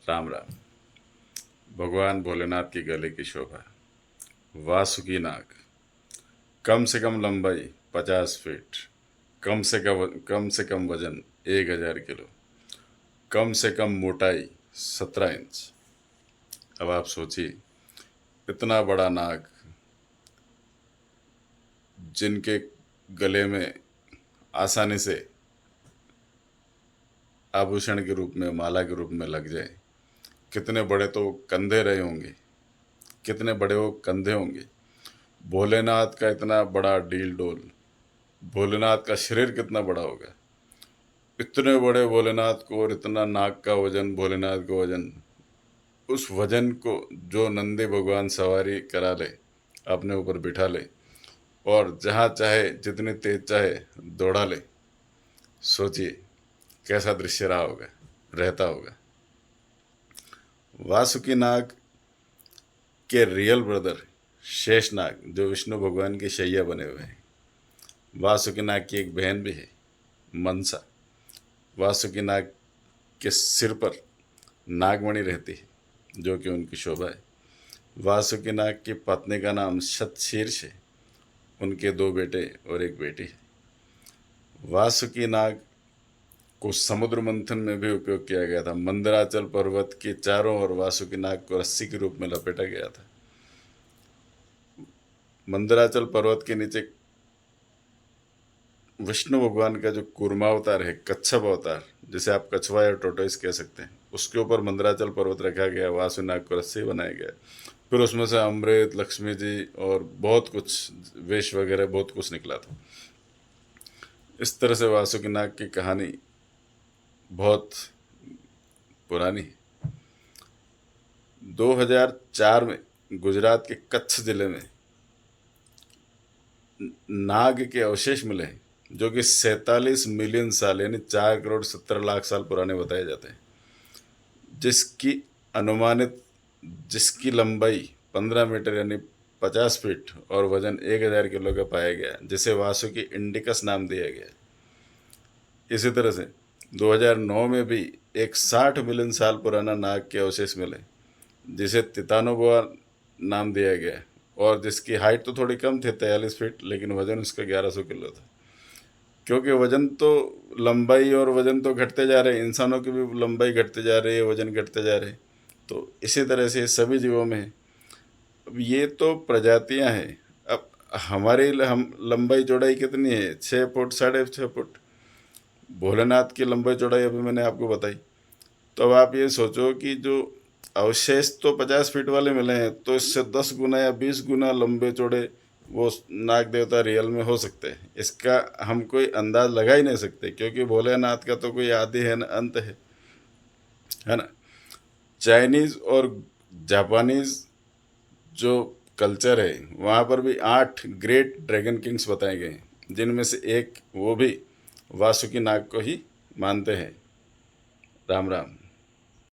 राम राम। भगवान भोलेनाथ की गले की शोभा, वासुकी नाग। कम से कम लंबाई 50 फीट, कम से कम वजन 1000 किलो, कम से कम मोटाई 17 इंच। अब आप सोचिए, इतना बड़ा नाग जिनके गले में आसानी से आभूषण के रूप में, माला के रूप में लग जाए, कितने बड़े तो कंधे रहे होंगे, कितने बड़े वो कंधे होंगे। भोलेनाथ का इतना बड़ा डील डोल, भोलेनाथ का शरीर कितना बड़ा होगा। इतने बड़े भोलेनाथ को और इतना नाग का वजन, भोलेनाथ का वजन, उस वजन को जो नंदी भगवान सवारी करा ले, अपने ऊपर बिठा ले और जहाँ चाहे जितनी तेज चाहे दौड़ा ले, सोचिए कैसा दृश्य रहा होगा, रहता होगा। वासुकी नाग के रियल ब्रदर शेषनाग, जो विष्णु भगवान की शैया बने हुए हैं। वासुकी नाग की एक बहन भी है, मनसा। वासुकी नाग के सिर पर नागमणि रहती है, जो कि उनकी शोभा है। वासुकी नाग की पत्नी का नाम शतशीर्ष है। उनके 2 बेटे और एक बेटी है। वासुकी नाग को समुद्र मंथन में भी उपयोग किया गया था। मंदराचल पर्वत के चारों ओर वासुकी नाग को रस्सी के रूप में लपेटा गया था। मंदराचल पर्वत के नीचे विष्णु भगवान का जो कूर्मा अवतार है, कच्छप अवतार, जिसे आप कछुआ या टोटोइस कह सकते हैं, उसके ऊपर मंदराचल पर्वत रखा गया, वासुकी नाग को रस्सी बनाया गया। फिर उसमें से अमृत, लक्ष्मी जी और बहुत कुछ, वेश वगैरह बहुत कुछ निकला था। इस तरह से वासुकी नाग की कहानी बहुत पुरानी है। 2004 में गुजरात के कच्छ जिले में नाग के अवशेष मिले हैं, जो कि 47 मिलियन साल यानी 4 करोड़ 70 लाख साल पुराने बताए जाते हैं। जिसकी अनुमानित जिसकी लंबाई 15 मीटर यानी 50 फीट और वजन 1000 किलो का पाया गया, जिसे वासुकी इंडिकस नाम दिया गया। इसी तरह से 2009 में भी एक 60 मिलियन साल पुराना नाग के अवशेष मिले, जिसे तितानोबोआ नाम दिया गया और जिसकी हाइट तो थोड़ी कम थी, 43 फीट, लेकिन वजन उसका 1100 किलो था। क्योंकि वजन तो, लंबाई और वजन तो घटते जा रहे हैं, इंसानों की भी लंबाई घटते जा रही है, वजन घटते जा रहे हैं, तो इसी तरह से सभी जीवों में है। अब ये तो प्रजातियां हैं। अब हमारी हम लंबाई चौड़ाई कितनी है? 6 फुट, 6.5 फुट। भोलेनाथ की लंबाई चौड़ाई अभी मैंने आपको बताई। तो अब आप ये सोचो कि जो अवशेष तो 50 फीट वाले मिले हैं, तो इससे 10 गुना या 20 गुना लंबे चौड़े वो नाग देवता रियल में हो सकते हैं। इसका हम कोई अंदाज लगा ही नहीं सकते, क्योंकि भोलेनाथ का तो कोई आदि है न अंत है ना। चाइनीज और जापानीज जो कल्चर है, वहाँ पर भी 8 ग्रेट ड्रैगन किंग्स बताए गए हैं, जिनमें से एक वो भी वासुकी नाग को ही मानते हैं। राम राम।